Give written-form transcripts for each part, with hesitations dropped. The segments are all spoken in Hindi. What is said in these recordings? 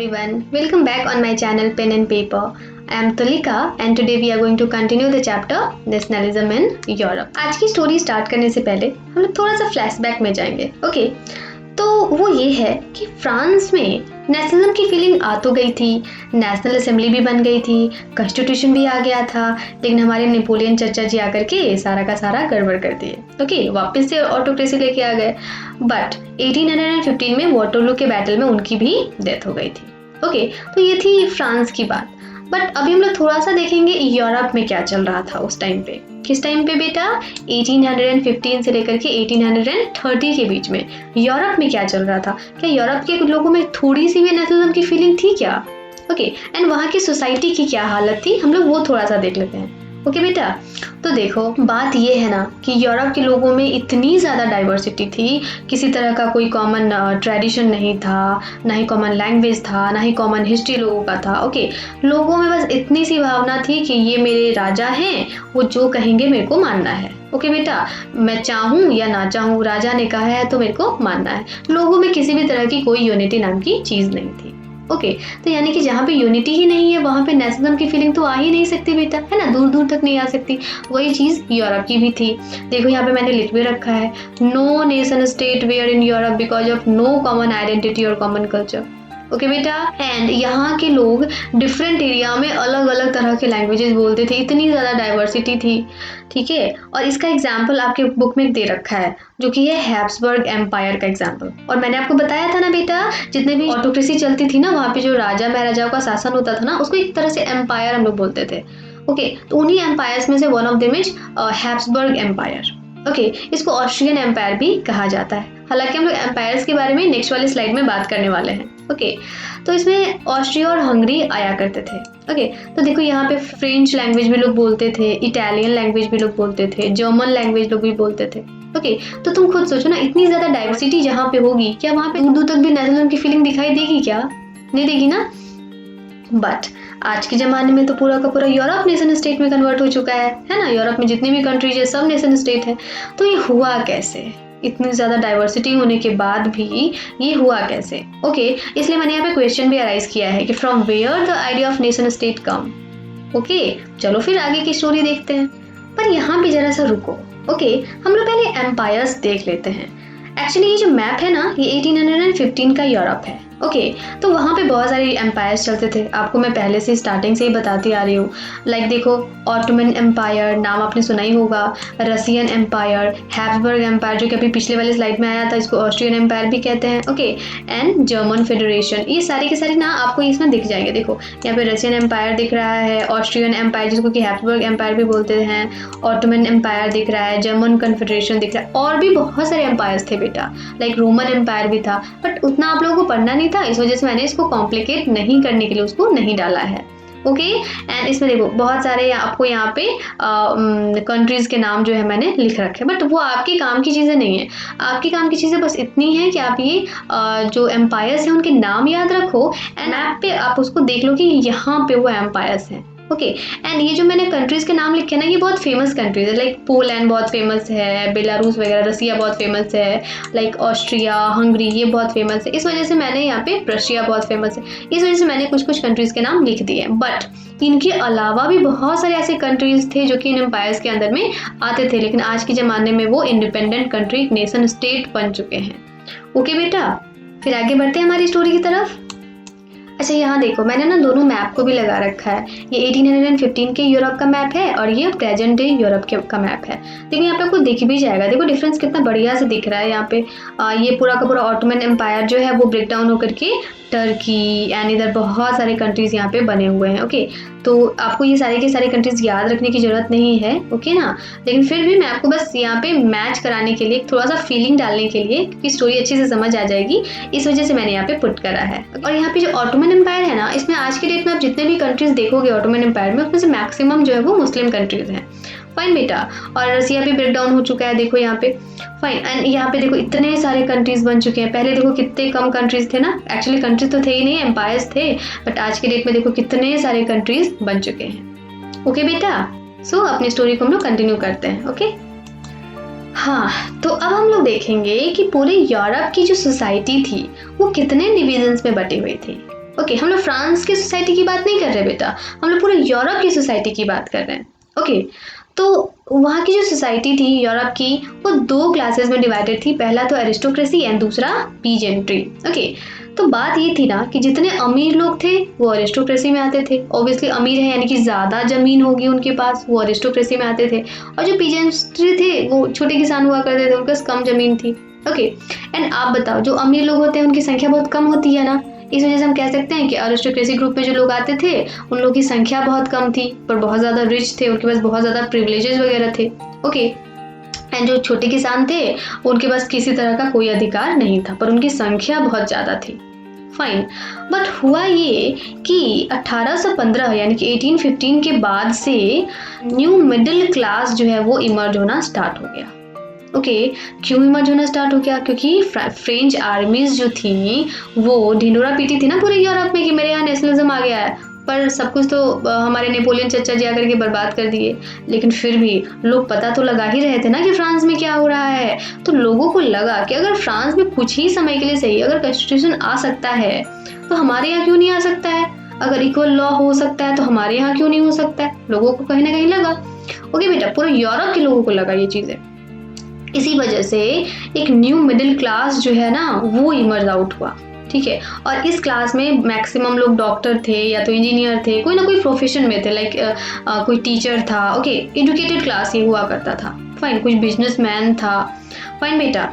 everyone, welcome back on my channel Pen and Paper. I am Toolika and today we are going to continue the chapter Nationalism in Europe. आज की स्टोरी स्टार्ट करने से पहले हम लोग थोड़ा सा फ्लैशबैक में जाएंगे. ओके, तो वो ये है कि फ्रांस में नेशनलिज्म की फीलिंग आ तो गई थी, नेशनल असेंबली भी बन गई थी, कॉन्स्टिट्यूशन भी आ गया था, लेकिन हमारे नेपोलियन चचा जी आकर के सारा का सारा गड़बड़ कर दिए. ओके, वापस से ऑटोक्रेसी लेके आ गए. बट 1815 में वाटरलू के बैटल में उनकी भी डेथ हो गई थी. ओके, तो ये थी फ्रांस की बात. बट अभी हम लोग थोड़ा सा देखेंगे यूरोप में क्या चल रहा था उस टाइम पे. किस टाइम पे बेटा? 1815 से लेकर के 1830 के बीच में यूरोप में क्या चल रहा था. क्या यूरोप के लोगों में थोड़ी सी भी नेशनलिज्म की फीलिंग थी क्या? ओके, एंड वहाँ की सोसाइटी की क्या हालत थी, हम लोग वो थोड़ा सा देख लेते हैं. ओके बेटा, तो देखो बात ये है ना कि यूरोप के लोगों में इतनी ज़्यादा डाइवर्सिटी थी, किसी तरह का कोई कॉमन ट्रेडिशन नहीं था, ना ही कॉमन लैंग्वेज था, ना ही कॉमन हिस्ट्री लोगों का था. ओके, लोगों में बस इतनी सी भावना थी कि ये मेरे राजा हैं, वो जो कहेंगे मेरे को मानना है. ओके बेटा, मैं चाहूँ या ना चाहूँ, राजा ने कहा है तो मेरे को मानना है. लोगों में किसी भी तरह की कोई यूनिटी नाम की चीज़ नहीं थी. ओके, तो यानी कि जहाँ पे यूनिटी ही नहीं है वहाँ पे नेशनलिज्म की फीलिंग तो आ ही नहीं सकती बेटा, है ना, दूर दूर तक नहीं आ सकती. वही चीज़ यूरोप की भी थी. देखो यहाँ पे मैंने लिख भी रखा है, no nation state where in Europe because of no common identity और कॉमन कल्चर. ओके बेटा, एंड यहाँ के लोग डिफरेंट एरिया में अलग अलग तरह के लैंग्वेजेस बोलते थे, इतनी ज़्यादा डाइवर्सिटी थी. ठीक है, और इसका एग्जाम्पल आपके बुक में दे रखा है जो कि है हैब्सबर्ग एम्पायर का एग्जाम्पल. और मैंने आपको बताया था ना बेटा, जितने भी ऑटोक्रेसी चलती थी ना, वहाँ पे जो राजा महाराजाओं का शासन होता था ना, उसको एक तरह से एम्पायर हम लोग बोलते थे. ओके, तो उन्हीं एम्पायर्स में से one of them is Habsburg empire. Okay, इसको ऑस्ट्रियन एम्पायर भी कहा जाता है. हालांकि हम लोग एम्पायर्स के बारे में नेक्स्ट वाली स्लाइड में बात करने वाले हैं. ओके, तो इसमें ऑस्ट्रिया और हंगरी आया करते थे. ओके, तो देखो यहाँ पे फ्रेंच लैंग्वेज भी लोग बोलते थे, इटालियन लैंग्वेज भी लोग बोलते थे, जर्मन लैंग्वेज लोग भी बोलते थे. ओके, तो तुम खुद सोचो ना, इतनी ज़्यादा डाइवर्सिटी जहाँ पे होगी, क्या वहाँ पे दूर दूर तक भी नेशनलिज्म की फीलिंग दिखाई देगी क्या? नहीं देगी ना. बट आज के ज़माने में तो पूरा का पूरा यूरोप नेशन स्टेट में कन्वर्ट हो चुका है ना. यूरोप में जितनी भी कंट्रीज है सब नेशन स्टेट है. तो ये हुआ कैसे? इतनी ज़्यादा डाइवर्सिटी होने के बाद भी ये हुआ कैसे? ओके, इसलिए मैंने यहाँ पे क्वेश्चन भी अराइज किया है कि from where the idea of nation state come. Okay, चलो फिर आगे की स्टोरी देखते हैं. पर यहाँ पे जरा सा रुको. ओके, हम लोग पहले एम्पायर्स देख लेते हैं. एक्चुअली ये जो मैप है ना, ये 1815 का यूरोप है. ओके, तो वहाँ पे बहुत सारे एम्पायर्स चलते थे. आपको मैं पहले से स्टार्टिंग से ही बताती आ रही हूँ. लाइक देखो, ऑटोमन एम्पायर नाम आपने सुना ही होगा, रसियन एम्पायर, हैब्सबर्ग एम्पायर जो कि अभी पिछले वाले स्लाइड में आया था, इसको ऑस्ट्रियन एम्पायर भी कहते हैं. Okay, and German federation. ये सारे के सारे ना आपको इसमें दिख जाएंगे. देखो यहाँ पे रसियन एम्पायर दिख रहा है, ऑस्ट्रियन एम्पायर जिसको कि हैब्सबर्ग एम्पायर भी बोलते हैं, ऑटोमन एम्पायर दिख रहा है, जर्मन कन्फेडरेशन दिख रहा है, और भी बहुत सारे एम्पायर्स थे बेटा. लाइक रोमन एम्पायर भी था, बट उतना आप लोगों को पढ़ना नहीं था, इस वजह से मैंने इसको कॉम्प्लिकेट नहीं करने के लिए उसको नहीं डाला है. ओके, एंड इसमें देखो बहुत सारे आपको यहाँ पे कंट्रीज के नाम जो है मैंने लिख रखे, बट वो आपके काम की चीज़ें नहीं है. आपके काम की चीज़ें बस इतनी है कि आप ये जो एम्पायर्स हैं उनके नाम याद रखो, एंड मैप पे आप उसको देख लो कि यहाँ पे वो एम्पायर्स हैं. ओके, एंड ये जो मैंने कंट्रीज़ के नाम लिखे ना, ये बहुत फेमस कंट्रीज है. लाइक पोलैंड बहुत फेमस है, बेलारूस वगैरह, रसिया बहुत फेमस है, लाइक ऑस्ट्रिया, हंगरी ये बहुत फेमस है. इस वजह से मैंने यहाँ पे रशिया बहुत फेमस है, इस वजह से मैंने कुछ कुछ कंट्रीज़ के नाम लिख दिए. बट इनके अलावा भी बहुत सारे ऐसे कंट्रीज़ थे जो कि इन एम्पायर्स के अंदर में आते थे, लेकिन आज के ज़माने में वो इंडिपेंडेंट कंट्री, नेशन स्टेट बन चुके हैं. ओके बेटा, फिर आगे बढ़ते हैं हमारी स्टोरी की तरफ. अच्छा, यहाँ देखो मैंने ना दोनों मैप को भी लगा रखा है. ये 1815 के यूरोप का मैप है और ये प्रेजेंट डे यूरोप का मैप है. देखो यहाँ पे आपको दिख भी जाएगा. देखो डिफरेंस कितना बढ़िया से दिख रहा है यहाँ पे. ये पूरा का पूरा ऑटोमन एम्पायर जो है वो ब्रेक डाउन होकर के टर्की एंड इधर बहुत सारे कंट्रीज़ यहाँ पे बने हुए हैं. ओके, तो आपको ये सारे के सारे कंट्रीज़ याद रखने की ज़रूरत नहीं है. ओके ना, लेकिन फिर भी मैं आपको बस यहाँ पे मैच कराने के लिए, थोड़ा सा फीलिंग डालने के लिए, क्योंकि स्टोरी अच्छे से समझ आ जाएगी, इस वजह से मैंने यहाँ पे पुट करा है. और यहाँ पे जो ऑटोमन एम्पायर है ना, इसमें आज के डेट में आप जितने भी कंट्रीज़ देखोगे ऑटोमन एम्पायर में, उसमें से मैक्सिमम जो है वो मुस्लिम कंट्रीज़ हैं. फाइन बेटा, और रसिया भी ब्रेक डाउन हो चुका है देखो यहाँ पे. फाइन, एंड यहाँ पे देखो इतने सारे कंट्रीज बन चुके हैं. पहले देखो कितने कम कंट्रीज थे ना, एक्चुअली कंट्रीज तो थे ही नहीं, एम्पायर्स थे, बट आज के डेट में देखो कितने सारे कंट्रीज बन चुके हैं. ओके बेटा, सो अपनी स्टोरी को हम लोग कंटिन्यू करते हैं. ओके, हाँ, तो अब हम लोग देखेंगे कि पूरे यूरोप की जो सोसाइटी थी वो कितने डिविजन्स में बटी हुई थी. ओके, ओके, हम लोग फ्रांस की सोसाइटी की बात नहीं कर रहे बेटा, हम लोग पूरे यूरोप की सोसाइटी की बात कर रहे हैं। ओके, तो वहाँ की जो सोसाइटी थी यूरोप की, वो 2 क्लासेस में डिवाइडेड थी। पहला तो एरिस्टोक्रेसी एंड दूसरा पीजेंट्री। ओके, तो बात ये थी ना कि जितने अमीर लोग थे वो एरिस्टोक्रेसी में आते थे। ऑब्वियसली अमीर है यानी कि ज़्यादा ज़मीन होगी उनके पास, वो एरिस्टोक्रेसी में आते थे। और जो पीजेंट्री थे वो छोटे किसान हुआ करते थे, उनके पास कम ज़मीन थी। ओके, एंड आप बताओ, जो अमीर लोग होते हैं उनकी संख्या बहुत कम होती है ना, इस वजह से हम कह सकते हैं कि एरिस्टोक्रेसी ग्रुप में जो लोग आते थे उन लोगों की संख्या बहुत कम थी, पर बहुत ज़्यादा रिच थे, उनके पास बहुत ज़्यादा प्रिविलेजेस वगैरह थे। ओके, एंड जो छोटे किसान थे उनके पास किसी तरह का कोई अधिकार नहीं था, पर उनकी संख्या बहुत ज़्यादा थी। फाइन, बट हुआ ये कि 1815 यानी कि 1815 के बाद से न्यू मिडिल क्लास जो है वो इमर्ज होना स्टार्ट हो गया। ओके, क्यों इमर्ज होना स्टार्ट हो गया? क्योंकि फ्रेंच आर्मीज जो थी वो ढिंडोरा पीटी थी ना पूरे यूरोप में कि मेरे यहाँ नेशनलिज्म आ गया है, पर सब कुछ तो हमारे नेपोलियन चचा जी आकर के बर्बाद कर दिए। लेकिन फिर भी लोग पता तो लगा ही रहे थे ना कि फ्रांस में क्या हो रहा है। तो लोगों को लगा कि अगर फ्रांस में कुछ ही समय के लिए सही अगर कॉन्स्टिट्यूशन आ सकता है तो हमारे यहाँ क्यों नहीं आ सकता है? अगर इक्वल लॉ हो सकता है तो हमारे यहाँ क्यों नहीं हो सकता है? लोगों को कहीं ना कहीं लगा। ओके बेटा, पूरे यूरोप के लोगों को लगा ये चीज़ें। इसी वजह से एक न्यू मिडिल क्लास जो है ना वो इमर्ज आउट हुआ। ठीक है, और इस क्लास में मैक्सिमम लोग डॉक्टर थे या तो इंजीनियर थे, कोई ना कोई प्रोफेशन में थे, लाइक कोई टीचर था। ओके, एजुकेटेड क्लास ये हुआ करता था। फाइन, कुछ बिजनेसमैन था। फाइन बेटा,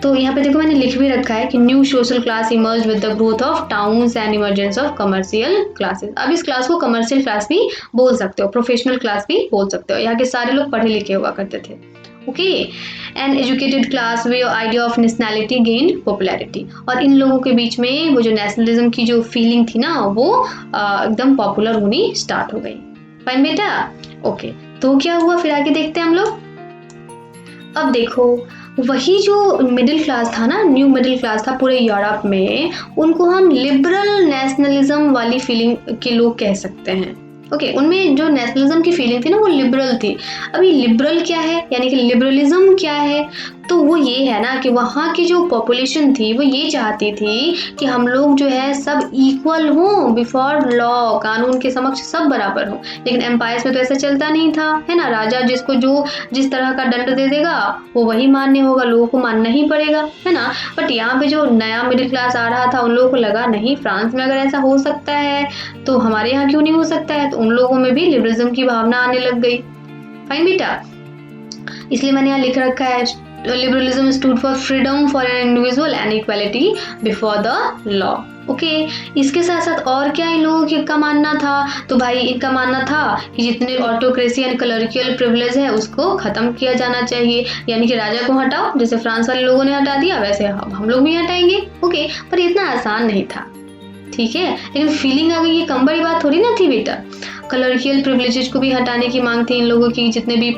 तो यहाँ पे देखो मैंने लिख भी रखा है कि new social class emerge with the growth of towns and emergence of commercial classes. अब इस क्लास को कमर्शियल क्लास भी बोल सकते हो, प्रोफेशनल क्लास भी बोल सकते हो। यहाँ के सारे लोग पढ़े लिखे हुआ करते थे। Okay, and educated class way idea of nationality gain popularity. और इन लोगों के बीच में वो जो नेशनलिज्म की जो फीलिंग थी ना वो एकदम पॉपुलर होनी स्टार्ट हो गई। फाइन बेटा, ओके, तो क्या हुआ फिर आगे देखते हैं हम लोग। अब देखो, वही जो मिडिल क्लास था ना, न्यू मिडिल क्लास था पूरे यूरोप में, उनको हम लिबरल नेशनलिज्म वाली फीलिंग के लोग कह सकते हैं। ओके, उनमें जो नेशनलिज्म की फीलिंग थी ना वो लिबरल थी। अभी लिबरल क्या है यानी कि लिबरलिज्म क्या है? तो वो ये है ना कि वहाँ की जो पॉपुलेशन थी वो ये चाहती थी कि हम लोग जो है सब इक्वल हों बिफोर लॉ, कानून के समक्ष सब बराबर हों। लेकिन एम्पायर्स में तो ऐसा चलता नहीं था, है ना। राजा जिसको जो जिस तरह का दंड दे देगा वो वही मान्य होगा, लोगों को मानना ही पड़ेगा, है ना। बट यहाँ पे जो नया मिडिल क्लास आ रहा था उन लोगों को लगा नहीं, फ्रांस में अगर ऐसा हो सकता है तो हमारे यहाँ क्यों नहीं हो सकता है। तो उन लोगों में भी लिबरलिज्म की भावना आने लग गई। फाइन बेटा, इसलिए मैंने यहाँ लिख रखा है liberalism stood for freedom for an individual and equality before the law. Okay, इसके साथ साथ और क्या इन लोगों का मानना था? तो भाई इनका मानना था कि जितने ऑटोक्रेसी एंड क्लरिकल प्रिविलेज है उसको खत्म किया जाना चाहिए, यानी कि राजा को हटाओ, जैसे फ्रांस वाले लोगों ने हटा दिया वैसे हम लोग भी हटाएंगे। ओके, पर इतना आसान नहीं था, ठीक है। लेकिन फीलिंग आ गई, ये कम बड़ी बात थोड़ी ना थी बेटा। क्लरिकल प्रिविलेजेस को भी हटाने की मांग थी इन लोगों की। जितने भी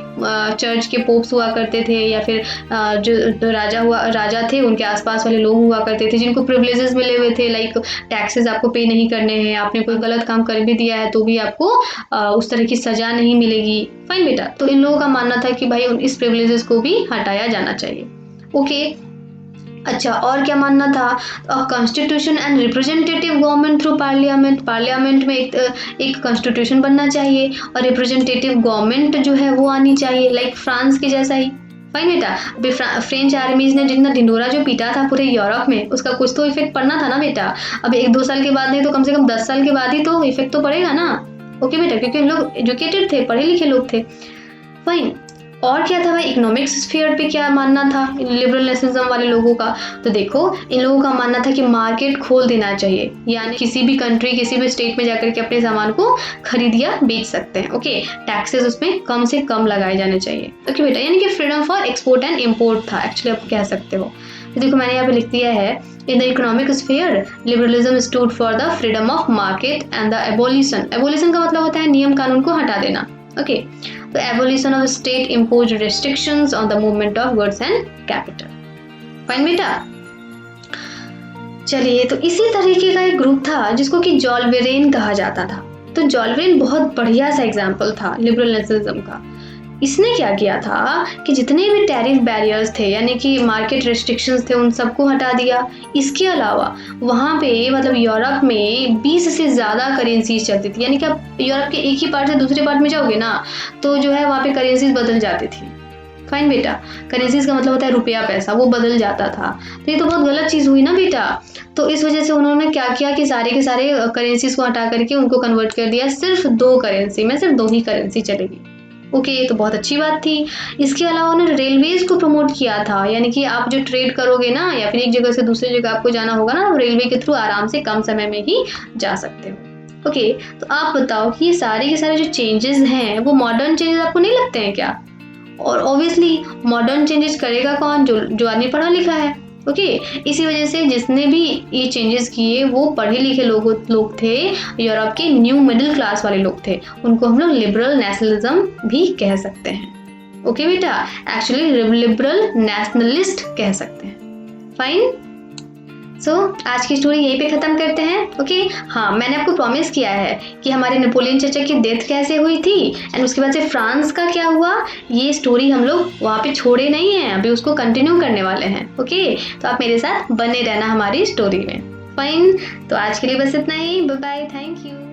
चर्च के पोप्स हुआ करते थे या फिर जो राजा थे उनके आसपास वाले लोग हुआ करते थे जिनको प्रिविलेजेस मिले हुए थे, लाइक टैक्सेस आपको पे नहीं करने हैं, आपने कोई गलत काम कर भी दिया है तो भी आपको उस तरह की सजा नहीं मिलेगी। फाइन बेटा, तो इन लोगों का मानना था कि भाई इस प्रिविलेजेस को भी हटाया जाना चाहिए। ओके, अच्छा, और क्या मानना था? Constitution and representative government through parliament. Parliament में एक कॉन्स्टिट्यूशन बनना चाहिए और रिप्रेजेंटेटिव गवर्नमेंट जो है वो आनी चाहिए, लाइक फ्रांस के जैसा ही। फाइन बेटा, अभी फ्रेंच आर्मीज ने जितना ढिंडोरा जो पीटा था पूरे यूरोप में उसका कुछ तो इफेक्ट पड़ना था ना बेटा। अब 1-2 साल के बाद नहीं तो कम से कम 10 साल के बाद ही तो इफेक्ट तो पड़ेगा ना। ओके बेटा, क्योंकि लोग एजुकेटेड थे, पढ़े लिखे लोग थे। फाइन, और क्या था भाई, इकोनॉमिक स्फीयर पे क्या मानना था लिबरल नेशनलिज्म वाले लोगों का? तो देखो, इन लोगों का मानना था कि मार्केट खोल देना चाहिए, यानी किसी भी कंट्री किसी भी स्टेट में जाकर के अपने सामान को खरीद या बेच सकते हैं। ओके, टैक्सेस उसमें कम से कम लगाए जाने चाहिए। ओके बेटा, यानी कि freedom for export and import था, एक्चुअली आप कह सकते हो। तो देखो मैंने यहाँ पे लिख दिया है, in the economic sphere liberalism stood for the freedom of market and the abolition. Abolition का मतलब होता है नियम कानून को हटा देना। Okay, the abolition of state imposed restrictions on the movement of goods and capital. Fine बेटा, चलिए, तो इसी तरीके का एक ग्रुप था जिसको कि जॉल्वेरेन कहा जाता था। तो जॉल्वेरेन बहुत बढ़िया सा एग्जाम्पल था लिबरल नेशनलिज्म का। इसने क्या किया था कि जितने भी टैरिफ बैरियर्स थे यानी कि मार्केट रेस्ट्रिक्शंस थे उन सबको हटा दिया। इसके अलावा वहाँ पे मतलब यूरोप में 20 से ज़्यादा करेंसीज चलती थी, यानी कि आप यूरोप के एक ही पार्ट से दूसरे पार्ट में जाओगे ना तो जो है वहाँ पे करेंसीज बदल जाती थी। फाइन बेटा, करेंसीज का मतलब होता है रुपया पैसा, वो बदल जाता था। तो ये तो बहुत गलत चीज़ हुई ना बेटा। तो इस वजह से उन्होंने क्या किया कि सारे के सारे करेंसीज को हटा करके उनको कन्वर्ट कर दिया, सिर्फ 2 करेंसी में सिर्फ 2 ही करेंसी चलेगी। ओके, तो बहुत अच्छी बात थी। इसके अलावा उन्होंने रेलवेज को प्रमोट किया था, यानी कि आप जो ट्रेड करोगे ना या फिर एक जगह से दूसरी जगह आपको जाना होगा ना, रेलवे के थ्रू आराम से कम समय में ही जा सकते हो। ओके, तो आप बताओ कि ये सारे के सारे जो चेंजेस हैं वो मॉडर्न चेंजेस आपको नहीं लगते हैं क्या? और ऑब्वियसली मॉडर्न चेंजेस करेगा कौन? जो आदमी पढ़ा लिखा है। ओके, इसी वजह से जिसने भी ये चेंजेस किए वो पढ़े लिखे लोग थे, यूरोप के न्यू मिडिल क्लास वाले लोग थे। उनको हम लोग लिबरल नेशनलिज्म भी कह सकते हैं। ओके बेटा, एक्चुअली लिबरल नेशनलिस्ट कह सकते हैं। फाइन, सो आज की स्टोरी यहीं पे ख़त्म करते हैं। ओके, हाँ, मैंने आपको प्रॉमिस किया है कि हमारे नेपोलियन चाचा की डेथ कैसे हुई थी एंड उसके बाद से फ्रांस का क्या हुआ, ये स्टोरी हम लोग वहाँ पे छोड़े नहीं हैं, अभी उसको कंटिन्यू करने वाले हैं। ओके, तो आप मेरे साथ बने रहना हमारी स्टोरी में। फाइन, तो आज के लिए बस इतना ही। Bye bye, thank you.